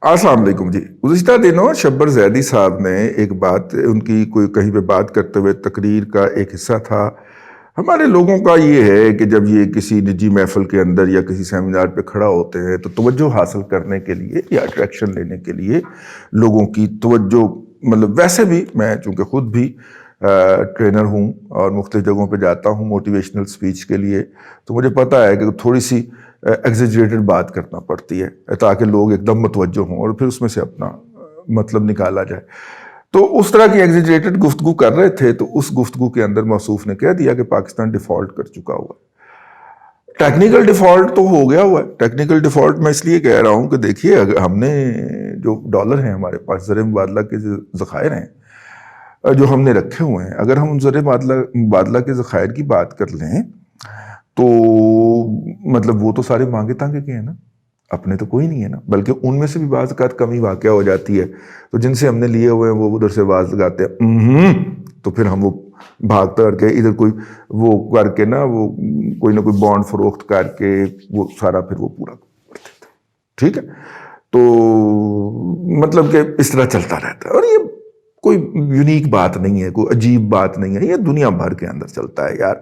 السلام علیکم جی. گزشتہ دنوں شبر زیدی صاحب نے ایک بات ان کی کوئی کہیں پہ بات کرتے ہوئے تقریر کا ایک حصہ تھا. ہمارے لوگوں کا یہ ہے کہ جب یہ کسی نجی محفل کے اندر یا کسی سیمینار پہ کھڑا ہوتے ہیں تو توجہ حاصل کرنے کے لیے یا اٹریکشن لینے کے لیے لوگوں کی توجہ، مطلب ویسے بھی میں چونکہ خود بھی ٹرینر ہوں اور مختلف جگہوں پہ جاتا ہوں موٹیویشنل سپیچ کے لیے، تو مجھے پتہ ہے کہ تھوڑی سی ایگزیجریٹڈ بات کرنا پڑتی ہے تاکہ لوگ ایک دم متوجہ ہوں اور پھر اس میں سے اپنا مطلب نکالا جائے. تو اس طرح کی ایگزیجریٹڈ گفتگو کر رہے تھے تو اس گفتگو کے اندر موصوف نے کہہ دیا کہ پاکستان ڈیفالٹ کر چکا ہوا ہے. ٹیکنیکل ڈیفالٹ تو ہو گیا ہوا ہے. ٹیکنیکل ڈیفالٹ میں اس لیے کہہ رہا ہوں کہ دیکھیے اگر ہم نے جو ڈالر ہیں ہمارے پاس زر مبادلہ کے ذخائر ہیں جو ہم نے رکھے ہوئے ہیں، اگر ہم ان زر مبادلہ کے ذخائر کی بات کر لیں تو مطلب وہ تو سارے مانگے تانگے کے ہیں نا، اپنے تو کوئی نہیں ہے نا، بلکہ ان میں سے بھی بعض اوقات کمی واقع ہو جاتی ہے. تو جن سے ہم نے لیے ہوئے ہیں وہ ادھر سے آواز لگاتے ہیں تو پھر ہم وہ بھاگتا کر کے ادھر کوئی وہ کر کے نا، وہ کوئی نہ کوئی بانڈ فروخت کر کے وہ سارا پھر وہ پورا کرتے تھے. ٹھیک ہے، تو مطلب کہ اس طرح چلتا رہتا ہے. اور یہ کوئی یونیک بات نہیں ہے، کوئی عجیب بات نہیں ہے، یہ دنیا بھر کے اندر چلتا ہے یار.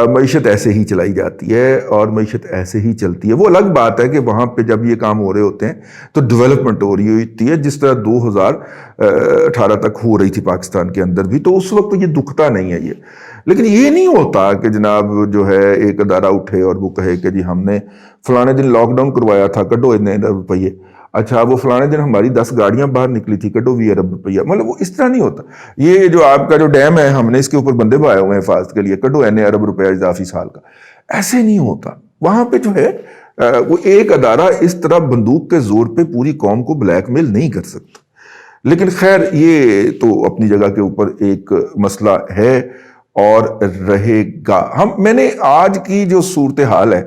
معیشت ایسے ہی چلائی جاتی ہے اور معیشت ایسے ہی چلتی ہے. وہ الگ بات ہے کہ وہاں پہ جب یہ کام ہو رہے ہوتے ہیں تو ڈیولپمنٹ ہو رہی ہوتی ہے، جس طرح 2018 تک ہو رہی تھی پاکستان کے اندر بھی، تو اس وقت یہ دکھتا نہیں ہے یہ. لیکن یہ نہیں ہوتا کہ جناب جو ہے ایک ادارہ اٹھے اور وہ کہے کہ جی ہم نے فلانے دن لاک ڈاؤن کروایا تھا، کڈو اتنے روپیے. اچھا وہ فلانے دن ہماری 10 گاڑیاں باہر نکلی تھی، کڈو 20 ارب روپیہ. مطلب وہ اس طرح نہیں ہوتا. یہ جو آپ کا جو ڈیم ہے ہم نے اس کے اوپر بندے بھائے ہوئے ہیں حفاظت کے لیے، کڈو این ارب روپیہ اضافی سال کا. ایسے نہیں ہوتا. وہاں پہ جو ہے وہ ایک ادارہ اس طرح بندوق کے زور پہ پوری قوم کو بلیک میل نہیں کر سکتا. لیکن خیر یہ تو اپنی جگہ کے اوپر ایک مسئلہ ہے اور رہے گا. میں نے آج کی جو صورتحال ہے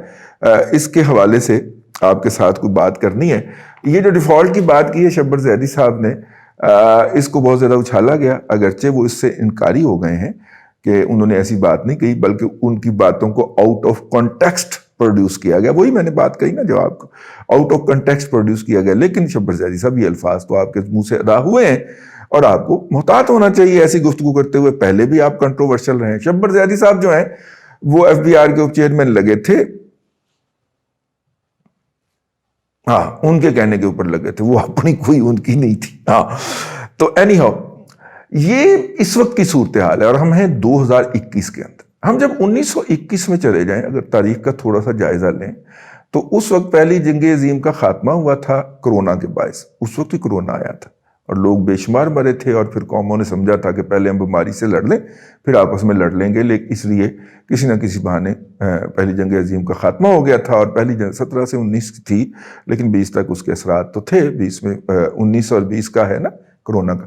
اس کے حوالے سے آپ کے ساتھ کوئی بات کرنی ہے. یہ جو ڈیفالٹ کی بات کی ہے شبر زیدی صاحب نے، اس کو بہت زیادہ اچھالا گیا، اگرچہ وہ اس سے انکاری ہو گئے ہیں کہ انہوں نے ایسی بات نہیں کہی، بلکہ ان کی باتوں کو آؤٹ آف کانٹیکسٹ پروڈیوس کیا گیا. وہی میں نے بات کہی نا جو آپ کو آؤٹ آف کانٹیکسٹ پروڈیوس کیا گیا. لیکن شبر زیدی صاحب یہ الفاظ تو آپ کے منہ سے ادا ہوئے ہیں اور آپ کو محتاط ہونا چاہیے ایسی گفتگو کرتے ہوئے. پہلے بھی آپ کنٹروورشل رہے ہیں. شبر زیدی صاحب جو ہیں وہ ایف بی آر کے اپ چیئرمین لگے تھے، ہاں ان کے کہنے کے اوپر لگے تھے، وہ اپنی کوئی ان کی نہیں تھی. ہاں تو اینی ہاؤ یہ اس وقت کی صورتحال ہے اور ہم ہیں 2021 کے اندر. ہم جب 1921 میں چلے جائیں، اگر تاریخ کا تھوڑا سا جائزہ لیں تو اس وقت پہلی جنگ عظیم کا خاتمہ ہوا تھا کرونا کے باعث. اس وقت ہی کرونا آیا تھا اور لوگ بے شمار مرے تھے اور پھر قوموں نے سمجھا تھا کہ پہلے ہم بیماری سے لڑ لیں پھر آپس میں لڑ لیں گے. لیکن اس لیے کسی نہ کسی بہانے پہلی جنگ عظیم کا خاتمہ ہو گیا تھا اور پہلی جنگ 17 سے 19 تھی لیکن 20 تک اس کے اثرات تو تھے. 20 میں 19 اور 20 کا ہے نا کرونا کا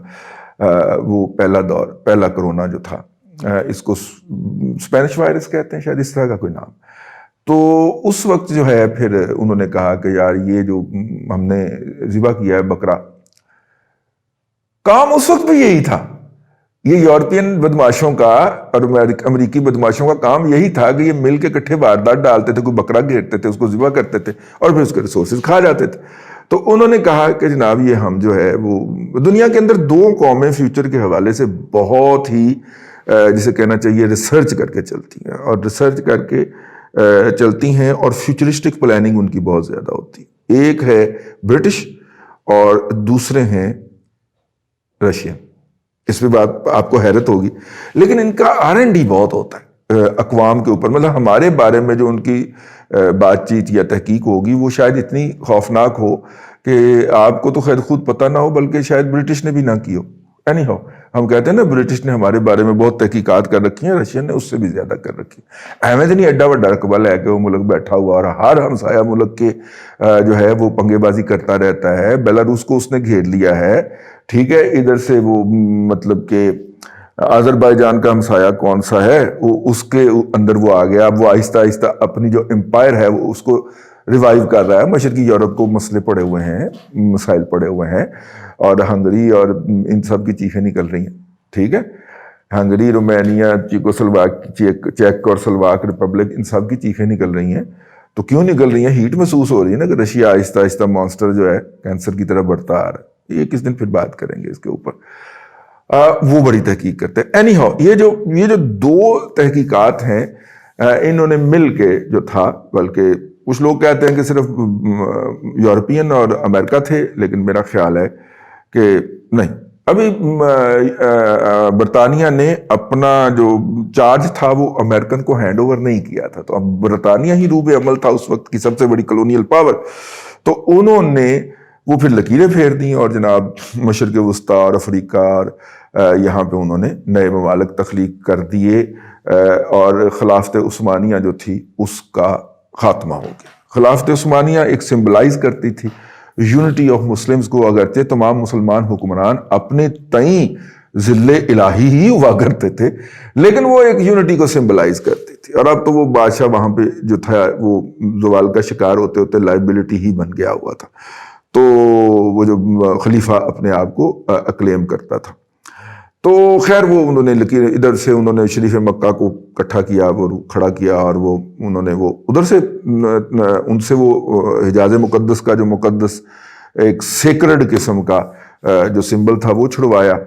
وہ پہلا دور، پہلا کرونا جو تھا، اس کو اسپینش وائرس کہتے ہیں شاید، اس طرح کا کوئی نام. تو اس وقت جو ہے پھر انہوں نے کہا کہ یار یہ جو ہم نے ذبح کیا ہے بکرا، کام اس وقت بھی یہی تھا. یہ یورپین بدماشوں کا اور امریکی بدماشوں کا کام یہی تھا کہ یہ مل کے اکٹھے واردات ڈالتے تھے، کوئی بکرا گھیرتے تھے، اس کو ذبح کرتے تھے اور پھر اس کے ریسورسز کھا جاتے تھے. تو انہوں نے کہا کہ جناب یہ ہم جو ہے وہ دنیا کے اندر 2 قومیں فیوچر کے حوالے سے بہت ہی جسے کہنا چاہیے ریسرچ کر کے چلتی ہیں اور ریسرچ کر کے چلتی ہیں اور فیوچرسٹک پلاننگ ان کی بہت زیادہ ہوتی ہے. ایک ہے برٹش اور دوسرے ہیں رشین. اس پہ بات آپ کو حیرت ہوگی لیکن ان کا R&D بہت ہوتا ہے اقوام کے اوپر. مطلب ہمارے بارے میں جو ان کی بات چیت یا تحقیق ہوگی وہ شاید اتنی خوفناک ہو کہ آپ کو تو خیر خود پتہ نہ ہو بلکہ شاید برٹش نے بھی نہ کی ہو. اینی ہو ہم کہتے ہیں نا برٹش نے ہمارے بارے میں بہت تحقیقات کر رکھی ہیں، رشین نے اس سے بھی زیادہ کر رکھی ہے. احمد نہیں ایڈا وڈا رقبہ لے کے وہ ملک بیٹھا ہوا اور ہر ہمسایہ ملک کے جو ہے وہ پنگے بازی کرتا رہتا ہے. بیلاروس کو اس نے گھیر لیا ہے، ٹھیک ہے. ادھر سے وہ مطلب کہ آذربائیجان کا ہمسایہ کون سا ہے وہ اس کے اندر وہ آ گیا. اب وہ آہستہ آہستہ اپنی جو امپائر ہے وہ اس کو ریوائیو کر رہا ہے. مشرقی یورپ کو مسئلے پڑے ہوئے ہیں، مسائل پڑے ہوئے ہیں اور ہنگری اور ان سب کی چیخیں نکل رہی ہیں. ٹھیک ہے، ہنگری، رومینیا، چیک اور سلواک ریپبلک، ان سب کی چیخیں نکل رہی ہیں. تو کیوں نکل رہی ہیں؟ ہیٹ محسوس ہو رہی ہے نا کہ رشیا آہستہ آہستہ مانسٹر جو ہے کینسر کی طرف بڑھتا آ رہا ہے. یہ کس دن پھر بات کریں گے اس کے اوپر. وہ بڑی تحقیق کرتے ہیں. اینی ہاؤ یہ جو دو تحقیقات ہیں انہوں نے مل کے جو تھا، بلکہ کچھ لوگ کہتے ہیں کہ صرف یورپین اور امریکہ تھے، لیکن میرا خیال ہے کہ نہیں، ابھی برطانیہ نے اپنا جو چارج تھا وہ امریکن کو ہینڈ اوور نہیں کیا تھا. تو اب برطانیہ ہی روب عمل تھا اس وقت کی سب سے بڑی کلونیل پاور. تو انہوں نے وہ پھر لکیریں پھیر دیں اور جناب مشرق وسطیٰ اور افریقہ اور یہاں پہ انہوں نے نئے ممالک تخلیق کر دیے اور خلافت عثمانیہ جو تھی اس کا خاتمہ ہو گیا. خلافت عثمانیہ ایک سمبلائز کرتی تھی یونٹی آف مسلمز کو، اگرچہ تمام مسلمان حکمران اپنے تئیں ذل الہی ہی ہوا کرتے تھے، لیکن وہ ایک یونٹی کو سمبلائز کرتی تھی. اور اب تو وہ بادشاہ وہاں پہ جو تھا وہ زوال کا شکار ہوتے ہوتے لائبلٹی ہی بن گیا ہوا تھا. تو وہ جو خلیفہ اپنے آپ کو اکلیم کرتا تھا. تو خیر وہ انہوں نے لکیر ادھر سے انہوں نے شریف مکہ کو اکٹھا کیا، وہ کھڑا کیا، اور وہ انہوں نے وہ ادھر سے ان سے وہ حجاز مقدس کا جو مقدس ایک سیکرڈ قسم کا جو سمبل تھا وہ چھڑوایا،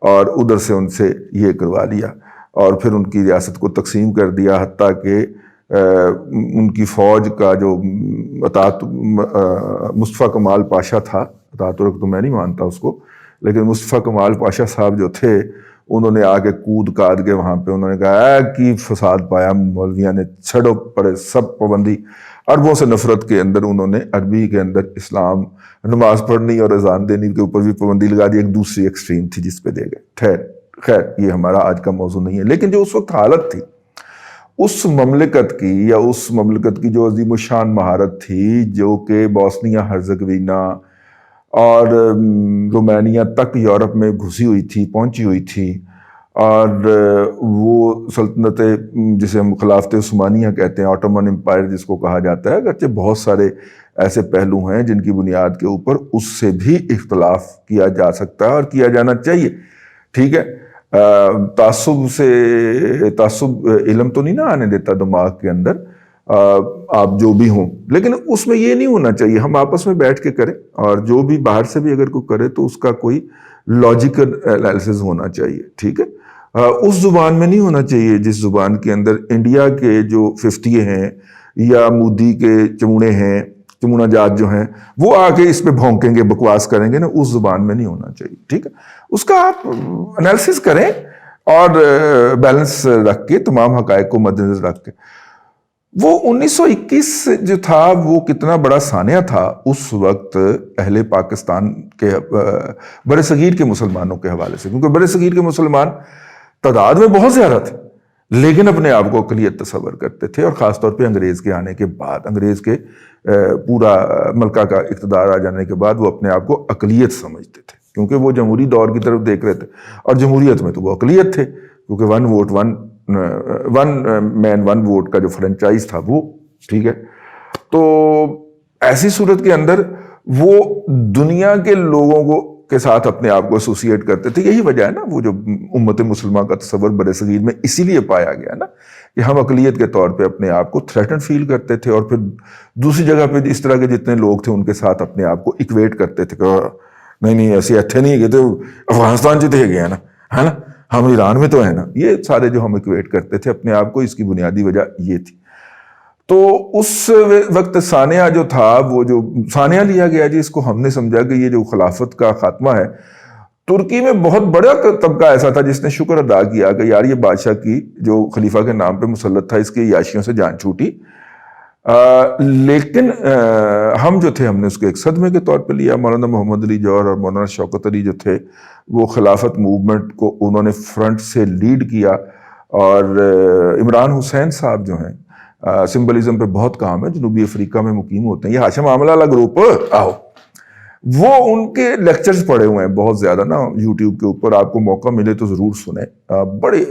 اور ادھر سے ان سے یہ کروا لیا، اور پھر ان کی ریاست کو تقسیم کر دیا. حتیٰ کہ ان کی فوج کا جو مصطفیٰ کمال پاشا تھا، اطاعت ترک تو میں نہیں مانتا اس کو، لیکن مصطفیٰ کمال پاشا صاحب جو تھے انہوں نے آگے کود کاد کے وہاں پہ انہوں نے کہا کی فساد پایا مولویاں نے، چھڑو پڑے سب پابندی. عربوں سے نفرت کے اندر انہوں نے عربی کے اندر اسلام، نماز پڑھنی اور اذان دینی کے اوپر بھی پابندی لگا دی. ایک دوسری ایکسٹریم تھی جس پہ دے گئے. خیر یہ ہمارا آج کا موضوع نہیں ہے. لیکن جو اس وقت حالت تھی اس مملکت کی، یا اس مملکت کی جو عظیم الشان مہارت تھی، جو کہ بوسنیا ہرزگوینا اور رومانیہ تک یورپ میں گھسی ہوئی تھی، پہنچی ہوئی تھی، اور وہ سلطنت جسے ہم خلافت عثمانیہ کہتے ہیں، آٹومن امپائر جس کو کہا جاتا ہے، اگرچہ بہت سارے ایسے پہلو ہیں جن کی بنیاد کے اوپر اس سے بھی اختلاف کیا جا سکتا ہے اور کیا جانا چاہیے. ٹھیک ہے، تعصب علم تو نہیں نہ آنے دیتا دماغ کے اندر، آپ جو بھی ہوں، لیکن اس میں یہ نہیں ہونا چاہیے. ہم آپس میں بیٹھ کے کریں، اور جو بھی باہر سے بھی اگر کوئی کرے تو اس کا کوئی لاجیکل انالیسس ہونا چاہیے. ٹھیک ہے، اس زبان میں نہیں ہونا چاہیے جس زبان کے اندر انڈیا کے جو 50 ہیں یا مودی کے چمونے ہیں، چمونہ جات جو ہیں، وہ آ کے اس پہ بھونکیں گے، بکواس کریں گے نا، اس زبان میں نہیں ہونا چاہیے. ٹھیک ہے، اس کا آپ انالیسس کریں اور بیلنس رکھ کے، تمام حقائق کو مد نظر رکھ کے. وہ 1921 جو تھا وہ کتنا بڑا سانحہ تھا اس وقت اہل پاکستان کے بر صغیر کے مسلمانوں کے حوالے سے، کیونکہ بر صغیر کے مسلمان تعداد میں بہت زیادہ تھے، لیکن اپنے آپ کو اقلیت تصور کرتے تھے. اور خاص طور پہ انگریز کے آنے کے بعد، انگریز کے پورا ملکہ کا اقتدار آ جانے کے بعد وہ اپنے آپ کو اقلیت سمجھتے تھے، کیونکہ وہ جمہوری دور کی طرف دیکھ رہے تھے، اور جمہوریت میں تو وہ اقلیت تھے، کیونکہ ون مین ون ووٹ کا جو فرنچائز تھا وہ. ٹھیک ہے، تو ایسی صورت کے اندر وہ دنیا کے لوگوں کے ساتھ اپنے آپ کو ایسوسیٹ کرتے تھے. یہی وجہ ہے نا وہ جو امت مسلمہ کا تصور بر صغیر میں اسی لیے پایا گیا نا کہ ہم اقلیت کے طور پہ اپنے آپ کو تھریٹنڈ فیل کرتے تھے، اور پھر دوسری جگہ پہ اس طرح کے جتنے لوگ تھے ان کے ساتھ اپنے آپ کو اکویٹ کرتے تھے کہ نہیں ایسے اچھے نہیں گئے تھے، افغانستان جیتے گئے نا، ہے نا، ہم ایران میں تو ہے نا. یہ سارے جو ہم اکویٹ کرتے تھے اپنے آپ کو، اس کی بنیادی وجہ یہ تھی. تو اس وقت سانحہ جو تھا، وہ جو سانحہ لیا گیا جی، اس کو ہم نے سمجھا کہ یہ جو خلافت کا خاتمہ ہے، ترکی میں بہت بڑا طبقہ ایسا تھا جس نے شکر ادا کیا کہ یار یہ بادشاہ کی جو خلیفہ کے نام پہ مسلط تھا، اس کی عیاشیوں سے جان چھوٹی. لیکن ہم جو تھے، ہم نے اس کو ایک صدمے کے طور پہ لیا. مولانا محمد علی جوہر اور مولانا شوکت علی جو تھے، وہ خلافت موومنٹ کو انہوں نے فرنٹ سے لیڈ کیا. اور عمران حسین صاحب جو ہیں، سمبلزم پہ بہت کام ہے، جنوبی افریقہ میں مقیم ہوتے ہیں، یہ ہاشم عاملہ گروپ وہ ان کے لیکچرز پڑے ہوئے ہیں بہت زیادہ نا یوٹیوب کے اوپر. آپ کو موقع ملے تو ضرور سنیں، بڑے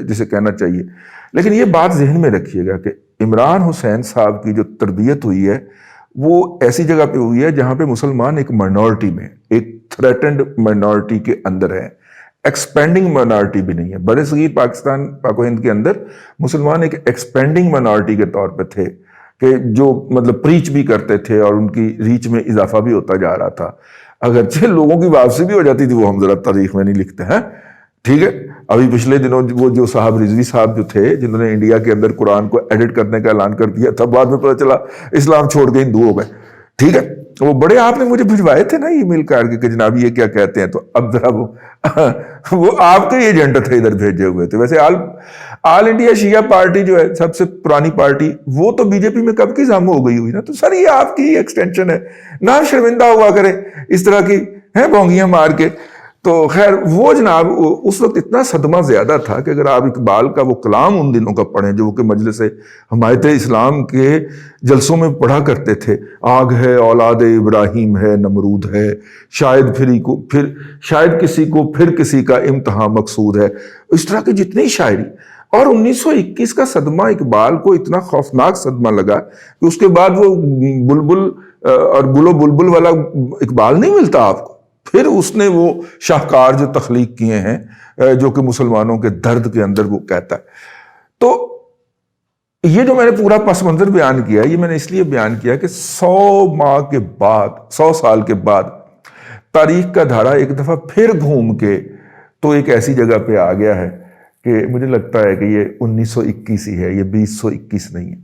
جسے کہنا چاہیے. لیکن یہ بات ذہن میں رکھیے گا کہ عمران حسین صاحب کی جو تربیت ہوئی ہے وہ ایسی جگہ پہ ہوئی ہے جہاں پہ مسلمان ایک مائنورٹی میں، ایک تھریٹنڈ مائنورٹی کے اندر ہے، ایکسپینڈنگ مائنورٹی بھی نہیں ہے. بر صغیر پاکستان، پاک و ہند کے اندر مسلمان ایک ایکسپینڈنگ مائنورٹی کے طور پہ تھے. کہ جو مطلب پریچ بھی کرتے تھے اور ان کی ریچ میں اضافہ بھی ہوتا جا رہا تھا. اگرچہ لوگوں کی واپسی بھی ہو جاتی تھی، وہ ہم ذرا تاریخ میں نہیں لکھتے ہیں. ٹھیک ہے، ابھی پچھلے دنوں وہ جو صاحب رضوی صاحب جو تھے جنہوں نے انڈیا کے اندر قرآن کو ایڈٹ کرنے کا اعلان کر دیا تھا، بعد میں پتہ چلا اسلام چھوڑ کے ہندو ہو گئے. ٹھیک ہے، وہ بڑے آپ نے مجھے بھجوائے تھے نا ای میل کر کے کہ جناب یہ کیا کہتے ہیں، تو اب ذرا وہ آپ کے ایجنٹ تھے ادھر بھیجے ہوئے تھے. ویسے آل انڈیا شیعہ پارٹی جو ہے سب سے پرانی پارٹی، وہ تو بی جے پی میں کب کی ضم ہو گئی ہوئی نا. تو سر یہ آپ کی ایکسٹینشن ہے، نہ شرمندہ ہوا کرے اس طرح کی ہیں بونگیاں مار کے. تو خیر وہ جناب اس وقت اتنا صدمہ زیادہ تھا کہ اگر آپ اقبال کا وہ کلام ان دنوں کا پڑھیں جو کہ مجلس حمایت اسلام کے جلسوں میں پڑھا کرتے تھے، آگ ہے اولاد ابراہیم ہے نمرود ہے، شاید کسی کو پھر کسی کا امتحان مقصود ہے، اس طرح کی جتنی شاعری. اور 1921 کا صدمہ اقبال کو اتنا خوفناک صدمہ لگا کہ اس کے بعد وہ بلبل اور گل و بلبل والا اقبال نہیں ملتا آپ کو. پھر اس نے وہ شاہکار جو تخلیق کیے ہیں جو کہ مسلمانوں کے درد کے اندر وہ کہتا ہے. تو یہ جو میں نے پورا پس منظر بیان کیا، یہ میں نے اس لیے بیان کیا کہ 100 سال کے بعد تاریخ کا دھارا ایک دفعہ پھر گھوم کے تو ایک ایسی جگہ پہ آ گیا ہے کہ مجھے لگتا ہے کہ یہ 1921 ہی ہے، یہ 2021 نہیں ہے.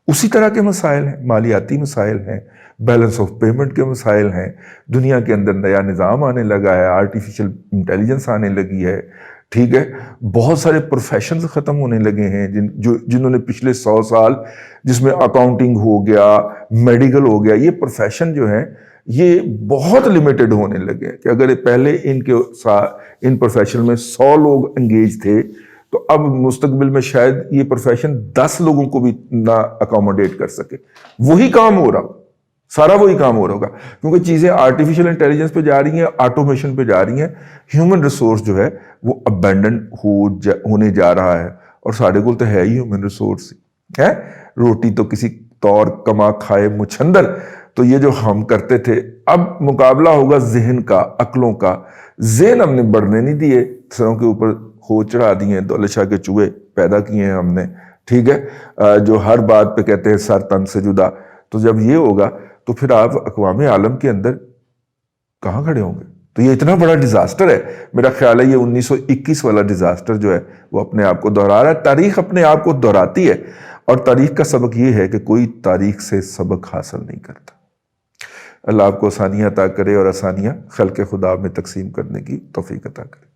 اسی طرح کے مسائل ہیں، مالیاتی مسائل ہیں، بیلنس آف پیمنٹ کے مسائل ہیں، دنیا کے اندر نیا نظام آنے لگا ہے، آرٹیفیشل انٹیلیجنس آنے لگی ہے. ٹھیک ہے، بہت سارے پروفیشنز ختم ہونے لگے ہیں جنہوں نے پچھلے 100 سال جس میں اکاؤنٹنگ ہو گیا، میڈیکل ہو گیا، یہ پروفیشن جو ہیں یہ بہت لیمیٹڈ ہونے لگے کہ اگر پہلے ان پروفیشن میں 100 لوگ انگیج تھے تو اب مستقبل میں شاید یہ پروفیشن 10 لوگوں کو بھی نہ اکوموڈیٹ کر سکے. وہی کام ہو رہا، سارا وہی کام ہو رہا ہوگا کیونکہ چیزیں آرٹیفیشل انٹیلیجنس پہ جا رہی ہیں، آٹومیشن پہ جا رہی ہیں. ہیومن ریسورس جو ہے وہ ابینڈن ہونے جا رہا ہے. اور سارے کو تو ہے ہی ہیومن ریسورس ہے، روٹی تو کسی طور کما کھائے مچھندر. تو یہ جو ہم کرتے تھے، اب مقابلہ ہوگا ذہن کا، عقلوں کا. ذہن ہم نے بڑھنے نہیں دیے، سروں کے اوپر ہو چڑھا دیے، دولت شاہ کے چوہے پیدا کیے ہیں ہم نے. ٹھیک ہے، جو ہر بات پہ کہتے ہیں سر تن سے جدا. تو جب یہ ہوگا تو پھر آپ اقوام عالم کے اندر کہاں کھڑے ہوں گے؟ تو یہ اتنا بڑا ڈیزاسٹر ہے. میرا خیال ہے یہ 1921 والا ڈیزاسٹر جو ہے وہ اپنے آپ کو دہرا رہا ہے. تاریخ اپنے آپ کو دہراتی ہے، اور تاریخ کا سبق یہ ہے کہ کوئی تاریخ سے سبق حاصل نہیں کرتا. اللہ آپ کو آسانیاں عطا کرے اور آسانیاں خلق خدا میں تقسیم کرنے کی توفیق عطا کرے.